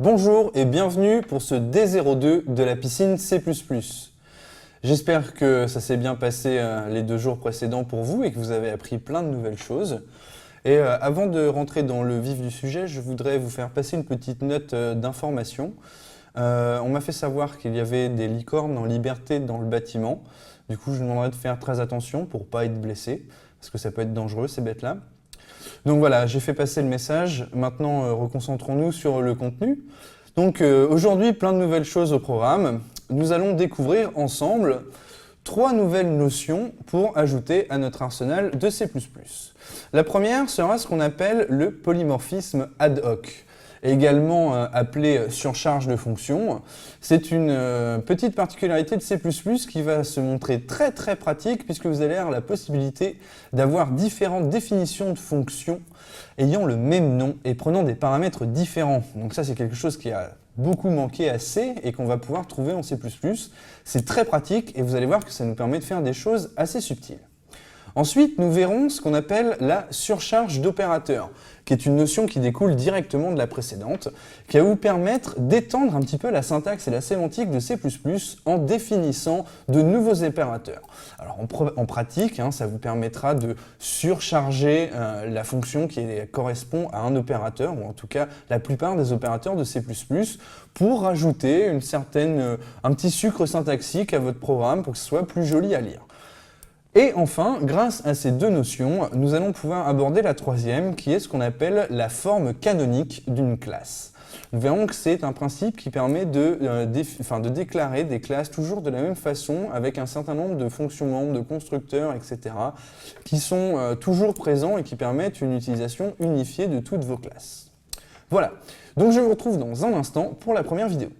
Bonjour et bienvenue pour ce D02 de la piscine C++. J'espère que ça s'est bien passé les 2 jours précédents pour vous et que vous avez appris plein de nouvelles choses. Et avant de rentrer dans le vif du sujet, je voudrais vous faire passer une petite note d'information. On m'a fait savoir qu'il y avait des licornes en liberté dans le bâtiment. Du coup, je vous demanderai de faire très attention pour ne pas être blessé, parce que ça peut être dangereux ces bêtes-là. Donc voilà, j'ai fait passer le message. Maintenant, reconcentrons-nous sur le contenu. Donc aujourd'hui, plein de nouvelles choses au programme. Nous allons découvrir ensemble 3 nouvelles notions pour ajouter à notre arsenal de C++. La première sera ce qu'on appelle le polymorphisme ad hoc, également appelé surcharge de fonction. C'est une petite particularité de C++ qui va se montrer très pratique puisque vous allez avoir la possibilité d'avoir différentes définitions de fonctions ayant le même nom et prenant des paramètres différents. Donc ça, c'est quelque chose qui a beaucoup manqué à C et qu'on va pouvoir trouver en C++. C'est très pratique et vous allez voir que ça nous permet de faire des choses assez subtiles. Ensuite, nous verrons ce qu'on appelle la surcharge d'opérateurs, qui est une notion qui découle directement de la précédente, qui va vous permettre d'étendre un petit peu la syntaxe et la sémantique de C++ en définissant de nouveaux opérateurs. Alors en pratique, ça vous permettra de surcharger la fonction qui correspond à un opérateur, ou en tout cas la plupart des opérateurs de C++, pour rajouter un petit sucre syntaxique à votre programme pour que ce soit plus joli à lire. Et enfin, grâce à ces 2 notions, nous allons pouvoir aborder la troisième, qui est ce qu'on appelle la forme canonique d'une classe. Nous verrons que c'est un principe qui permet de déclarer des classes toujours de la même façon, avec un certain nombre de fonctions membres, de constructeurs, etc., qui sont toujours présents et qui permettent une utilisation unifiée de toutes vos classes. Voilà, donc je vous retrouve dans un instant pour la première vidéo.